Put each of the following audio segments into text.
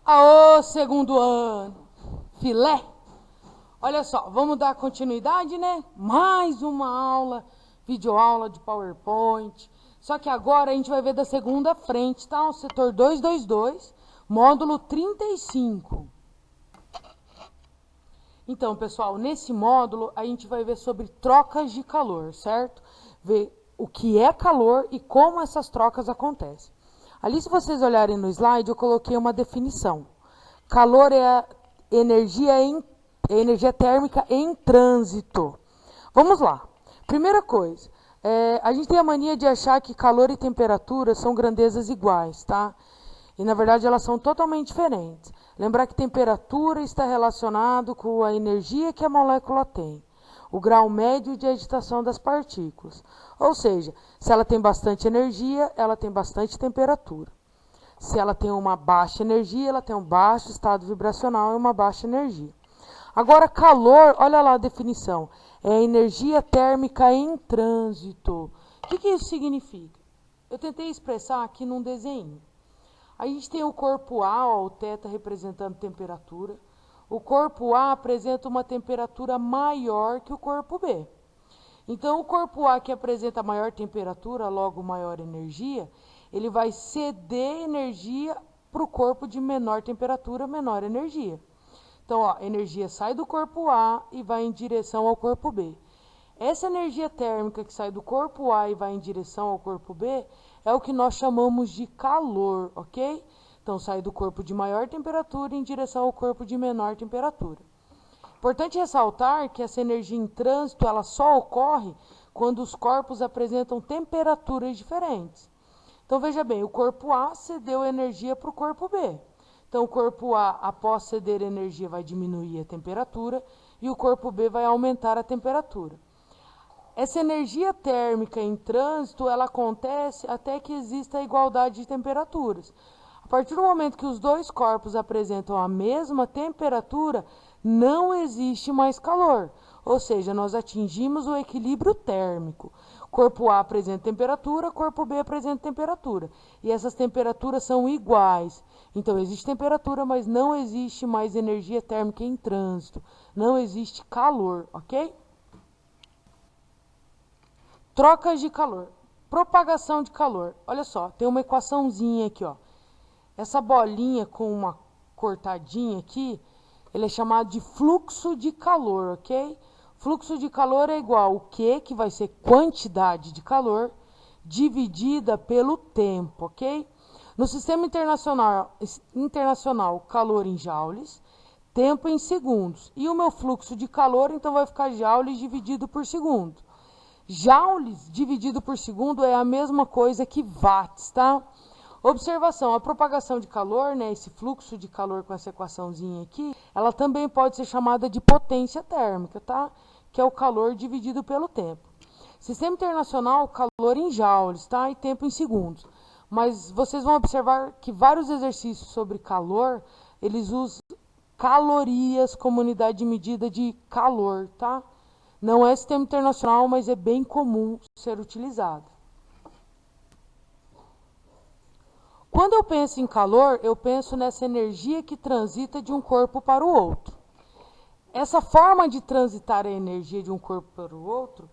Aô, segundo ano, filé. Olha só, vamos dar continuidade, né? Mais uma aula, videoaula de PowerPoint. Só que agora a gente vai ver da segunda frente, tá? O setor 222, módulo 35. Então, pessoal, nesse módulo a gente vai ver sobre trocas de calor, certo? Ver o que é calor e como essas trocas acontecem. Ali, se vocês olharem no slide, eu coloquei uma definição. Calor é a energia térmica em trânsito. Vamos lá. Primeira coisa, a gente tem a mania de achar que calor e temperatura são grandezas iguais, tá? E, na verdade, elas são totalmente diferentes. Lembrar que temperatura está relacionado com a energia que a molécula tem, o grau médio de agitação das partículas. Ou seja, se ela tem bastante energia, ela tem bastante temperatura. Se ela tem uma baixa energia, ela tem um baixo estado vibracional e uma baixa energia. Agora, calor, olha lá a definição, é energia térmica em trânsito. O que isso significa? Eu tentei expressar aqui num desenho. A gente tem o corpo A, ó, o θ representando temperatura. O corpo A apresenta uma temperatura maior que o corpo B. Então, o corpo A, que apresenta maior temperatura, logo maior energia, ele vai ceder energia para o corpo de menor temperatura, menor energia. Então, ó, a energia sai do corpo A e vai em direção ao corpo B. Essa energia térmica que sai do corpo A e vai em direção ao corpo B é o que nós chamamos de calor, ok? Então, sai do corpo de maior temperatura em direção ao corpo de menor temperatura. Importante ressaltar que essa energia em trânsito ela só ocorre quando os corpos apresentam temperaturas diferentes. Então, veja bem, o corpo A cedeu energia para o corpo B. Então, o corpo A, após ceder energia, vai diminuir a temperatura e o corpo B vai aumentar a temperatura. Essa energia térmica em trânsito, ela acontece até que exista a igualdade de temperaturas. A partir do momento que os dois corpos apresentam a mesma temperatura, não existe mais calor. Ou seja, nós atingimos o equilíbrio térmico. Corpo A apresenta temperatura, corpo B apresenta temperatura. E essas temperaturas são iguais. Então, existe temperatura, mas não existe mais energia térmica em trânsito. Não existe calor, ok? Trocas de calor. Propagação de calor. Olha só, tem uma equaçãozinha aqui, ó. Essa bolinha com uma cortadinha aqui, ele é chamado de fluxo de calor, ok? Fluxo de calor é igual ao Q, que vai ser quantidade de calor, dividida pelo tempo, ok? No sistema internacional, calor em joules, tempo em segundos. E o meu fluxo de calor, então, vai ficar joules dividido por segundo. Joules dividido por segundo é a mesma coisa que watts, tá? Observação, a propagação de calor, né, esse fluxo de calor com essa equaçãozinha aqui, ela também pode ser chamada de potência térmica, tá? Que é o calor dividido pelo tempo. Sistema internacional, calor em joules, tá? E tempo em segundos. Mas vocês vão observar que vários exercícios sobre calor, eles usam calorias como unidade de medida de calor, tá? Não é sistema internacional, mas é bem comum ser utilizado. Quando eu penso em calor, eu penso nessa energia que transita de um corpo para o outro. Essa forma de transitar a energia de um corpo para o outro,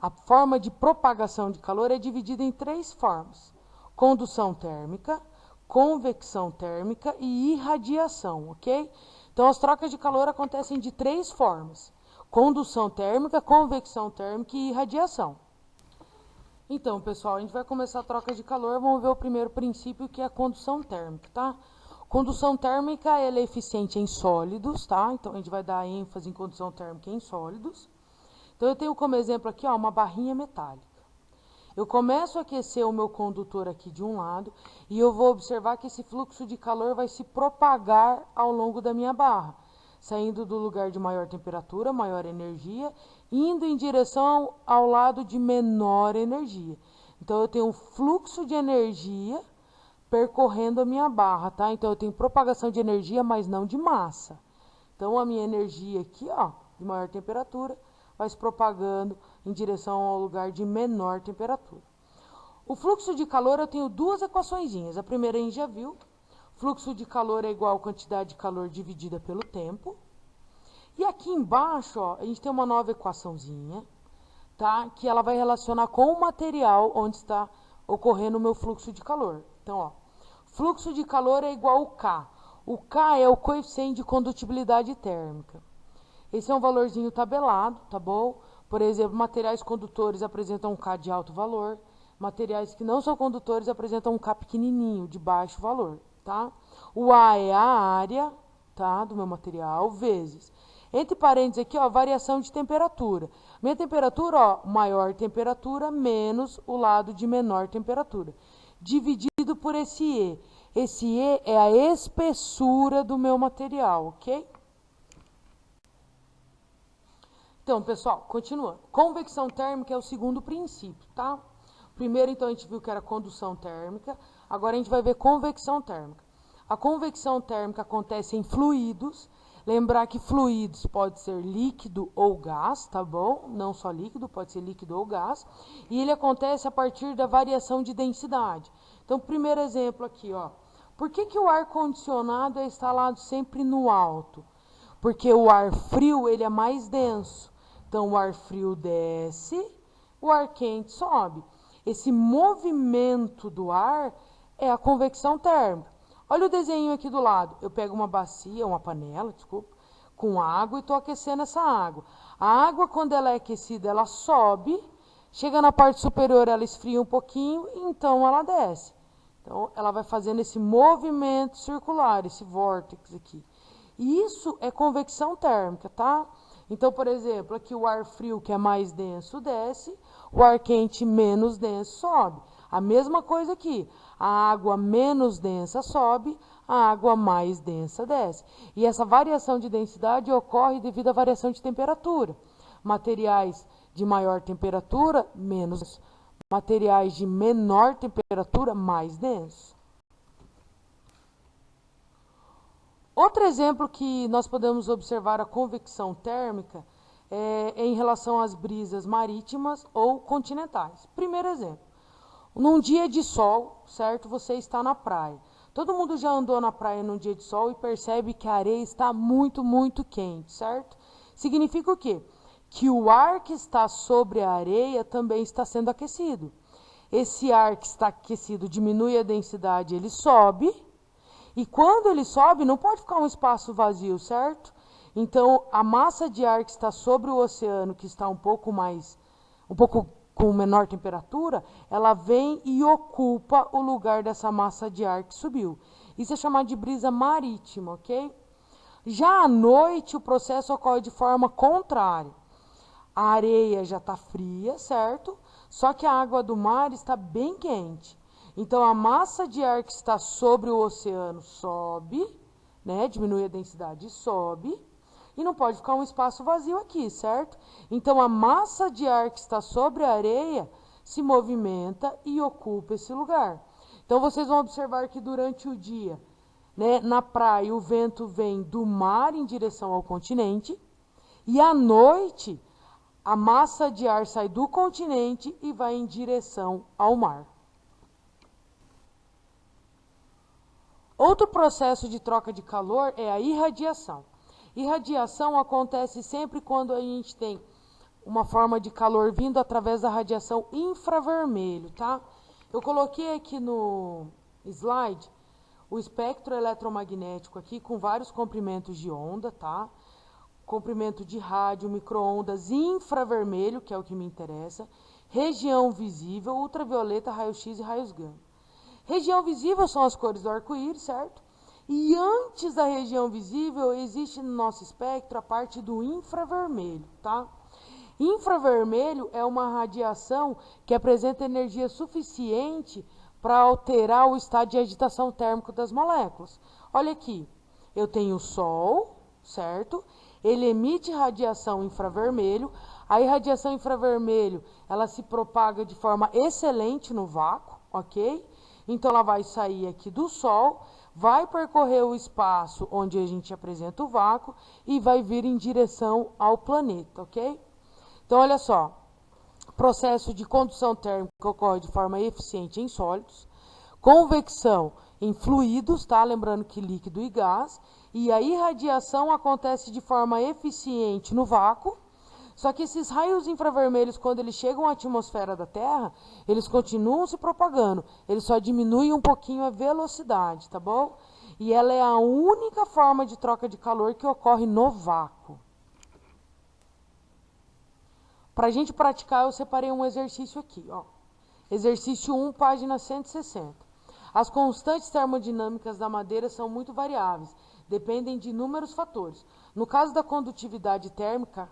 a forma de propagação de calor é dividida em três formas: condução térmica, convecção térmica e irradiação, ok? Então, as trocas de calor acontecem de três formas: condução térmica, convecção térmica e irradiação. Então, pessoal, a gente vai começar a troca de calor. Vamos ver o primeiro princípio, que é a condução térmica, tá? Condução térmica, ela é eficiente em sólidos, tá? Então, a gente vai dar ênfase em condução térmica em sólidos. Então, eu tenho como exemplo aqui, ó, uma barrinha metálica. Eu começo a aquecer o meu condutor aqui de um lado e eu vou observar que esse fluxo de calor vai se propagar ao longo da minha barra, saindo do lugar de maior temperatura, maior energia, indo em direção ao lado de menor energia. Então, eu tenho um fluxo de energia percorrendo a minha barra, tá? Então, eu tenho propagação de energia, mas não de massa. Então, a minha energia aqui, ó, de maior temperatura, vai se propagando em direção ao lugar de menor temperatura. O fluxo de calor, eu tenho duas equaçõezinhas. A primeira a gente já viu. Fluxo de calor é igual a quantidade de calor dividida pelo tempo. E aqui embaixo, ó, a gente tem uma nova equaçãozinha, tá? Que ela vai relacionar com o material onde está ocorrendo o meu fluxo de calor. Então, ó, fluxo de calor é igual ao K. O K é o coeficiente de condutibilidade térmica. Esse é um valorzinho tabelado, tá bom? Por exemplo, materiais condutores apresentam um K de alto valor. Materiais que não são condutores apresentam um K pequenininho, de baixo valor, tá? O A é a área, tá, do meu material, vezes. Entre parênteses aqui, ó, variação de temperatura. Minha temperatura, ó, maior temperatura menos o lado de menor temperatura. Dividido por esse E. Esse E é a espessura do meu material, ok? Então, pessoal, continuando. Convecção térmica é o segundo princípio, tá? Primeiro, então, a gente viu que era condução térmica. Agora, a gente vai ver convecção térmica. A convecção térmica acontece em fluidos. Lembrar que fluidos pode ser líquido ou gás, tá bom? Não só líquido, pode ser líquido ou gás. E ele acontece a partir da variação de densidade. Então, primeiro exemplo aqui, ó. Por que que o ar-condicionado é instalado sempre no alto? Porque o ar frio, ele é mais denso. Então, o ar frio desce, o ar quente sobe. Esse movimento do ar é a convecção térmica. Olha o desenho aqui do lado. Eu pego uma bacia, uma panela, desculpa, com água e estou aquecendo essa água. A água, quando ela é aquecida, ela sobe. Chega na parte superior, ela esfria um pouquinho, e então ela desce. Então, ela vai fazendo esse movimento circular, esse vórtice aqui. E isso é convecção térmica, tá? Então, por exemplo, aqui o ar frio, que é mais denso, desce. O ar quente, menos denso, sobe. A mesma coisa aqui. A água menos densa sobe, a água mais densa desce. E essa variação de densidade ocorre devido à variação de temperatura. Materiais de maior temperatura, menos densos. Materiais de menor temperatura, mais densos. Outro exemplo que nós podemos observar a convecção térmica é em relação às brisas marítimas ou continentais. Primeiro exemplo, num dia de sol, certo? Você está na praia. Todo mundo já andou na praia num dia de sol e percebe que a areia está muito, muito quente, certo? Significa o quê? Que o ar que está sobre a areia também está sendo aquecido. Esse ar que está aquecido diminui a densidade, ele sobe. E quando ele sobe, não pode ficar um espaço vazio, certo? Então, a massa de ar que está sobre o oceano, que está um pouco com menor temperatura, ela vem e ocupa o lugar dessa massa de ar que subiu. Isso é chamado de brisa marítima, ok? Já à noite, o processo ocorre de forma contrária. A areia já está fria, certo? Só que a água do mar está bem quente. Então, a massa de ar que está sobre o oceano sobe, né? Diminui a densidade e sobe. E não pode ficar um espaço vazio aqui, certo? Então, a massa de ar que está sobre a areia se movimenta e ocupa esse lugar. Então, vocês vão observar que durante o dia, né, na praia, o vento vem do mar em direção ao continente. E à noite, a massa de ar sai do continente e vai em direção ao mar. Outro processo de troca de calor é a irradiação. Irradiação acontece sempre quando a gente tem uma forma de calor vindo através da radiação infravermelho, tá? Eu coloquei aqui no slide o espectro eletromagnético aqui com vários comprimentos de onda, tá? Comprimento de rádio, micro-ondas, infravermelho, que é o que me interessa, região visível, ultravioleta, raio-x e raios gama. Região visível são as cores do arco-íris, certo? E antes da região visível, existe no nosso espectro a parte do infravermelho, tá? Infravermelho é uma radiação que apresenta energia suficiente para alterar o estado de agitação térmico das moléculas. Olha aqui, eu tenho o Sol, certo? Ele emite radiação infravermelho. A irradiação infravermelho, ela se propaga de forma excelente no vácuo, ok? Então, ela vai sair aqui do Sol, vai percorrer o espaço onde a gente apresenta o vácuo e vai vir em direção ao planeta, ok? Então, olha só, processo de condução térmica ocorre de forma eficiente em sólidos, convecção em fluidos, tá? Lembrando que líquido e gás. E a irradiação acontece de forma eficiente no vácuo. Só que esses raios infravermelhos, quando eles chegam à atmosfera da Terra, eles continuam se propagando. Eles só diminuem um pouquinho a velocidade, tá bom? E ela é a única forma de troca de calor que ocorre no vácuo. Para a gente praticar, eu separei um exercício aqui, ó. Exercício 1, página 160. As constantes termodinâmicas da madeira são muito variáveis, dependem de inúmeros fatores. No caso da condutividade térmica,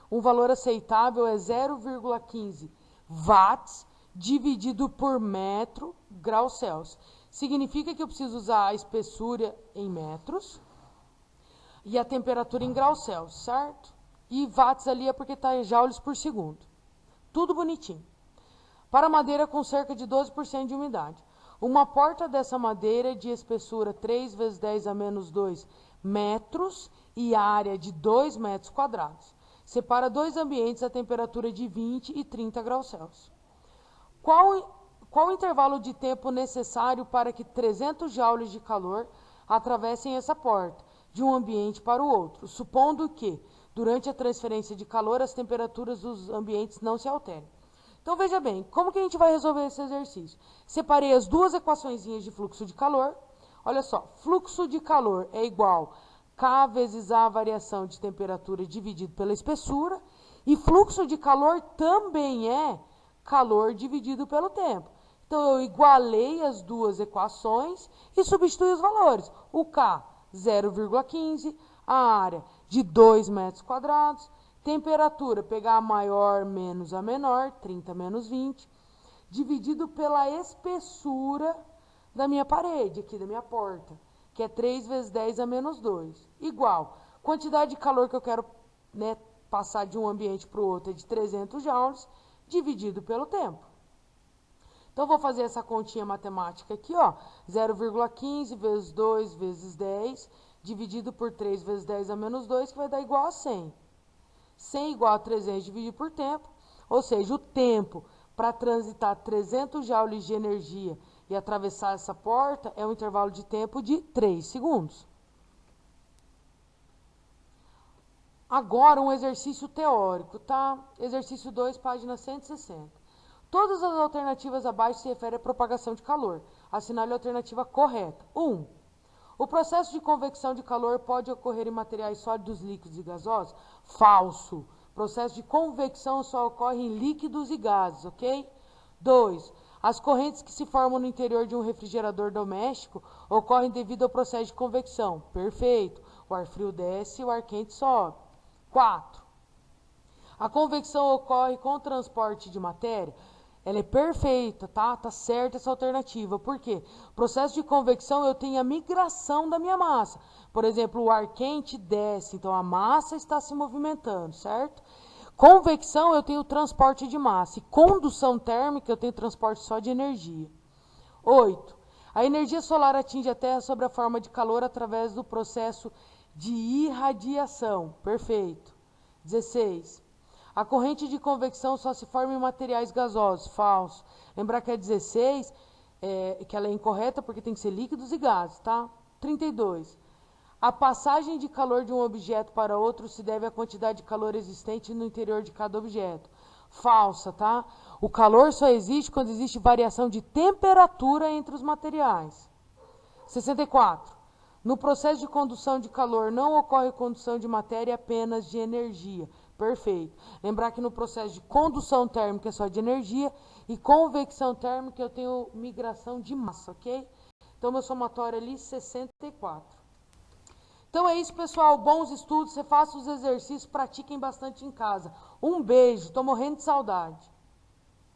um valor aceitável é 0,15 watts dividido por metro grau Celsius. Significa que eu preciso usar a espessura em metros e a temperatura em graus Celsius, certo? E watts ali é porque está em joules por segundo. Tudo bonitinho. Para madeira com cerca de 12% de umidade. Uma porta dessa madeira de espessura 3 vezes 10 a menos 2 metros e área de 2 metros quadrados. Separa dois ambientes a temperatura de 20 e 30 graus Celsius. Qual o intervalo de tempo necessário para que 300 joules de calor atravessem essa porta, de um ambiente para o outro, supondo que, durante a transferência de calor, as temperaturas dos ambientes não se alterem? Então, veja bem, como que a gente vai resolver esse exercício? Separei as duas equaçõezinhas de fluxo de calor. Olha só, fluxo de calor é igual K vezes a variação de temperatura dividido pela espessura. E fluxo de calor também é calor dividido pelo tempo. Então, eu igualei as duas equações e substituí os valores. O K, 0,15, a área de 2 metros quadrados. Temperatura, pegar a maior menos a menor, 30 menos 20, dividido pela espessura da minha parede, aqui da minha porta, que é 3 vezes 10 a menos 2. Igual, quantidade de calor que eu quero, né, passar de um ambiente para o outro é de 300 joules, dividido pelo tempo. Então, vou fazer essa continha matemática aqui, ó, 0,15 vezes 2 vezes 10, dividido por 3 vezes 10 a menos 2, que vai dar igual a 100. 100 igual a 300 dividido por tempo, ou seja, o tempo para transitar 300 joules de energia e atravessar essa porta é um intervalo de tempo de 3 segundos. Agora, um exercício teórico, tá? Exercício 2, página 160. Todas as alternativas abaixo se referem à propagação de calor. Assinale a alternativa correta. 1. O processo de convecção de calor pode ocorrer em materiais sólidos, líquidos e gasosos? Falso. O processo de convecção só ocorre em líquidos e gases, ok? 2. As correntes que se formam no interior de um refrigerador doméstico ocorrem devido ao processo de convecção. Perfeito. O ar frio desce e o ar quente sobe. 4. A convecção ocorre com o transporte de matéria? Ela é perfeita, tá? Tá certa essa alternativa. Por quê? Processo de convecção, eu tenho a migração da minha massa. Por exemplo, o ar quente desce, então a massa está se movimentando, certo? Convecção, eu tenho transporte de massa. E condução térmica, eu tenho transporte só de energia. 8. A energia solar atinge a Terra sob a forma de calor através do processo de irradiação. Perfeito. 16. A corrente de convecção só se forma em materiais gasosos. Falso. Lembrar que a 16, que ela é incorreta porque tem que ser líquidos e gases, tá? 32. A passagem de calor de um objeto para outro se deve à quantidade de calor existente no interior de cada objeto. Falsa, tá? O calor só existe quando existe variação de temperatura entre os materiais. 64. No processo de condução de calor não ocorre condução de matéria, apenas de energia. Perfeito. Lembrar que no processo de condução térmica é só de energia e convecção térmica eu tenho migração de massa, ok? Então, meu somatório ali, 64. Então é isso, pessoal. Bons estudos. Você faça os exercícios, pratiquem bastante em casa. Um beijo. Tô morrendo de saudade.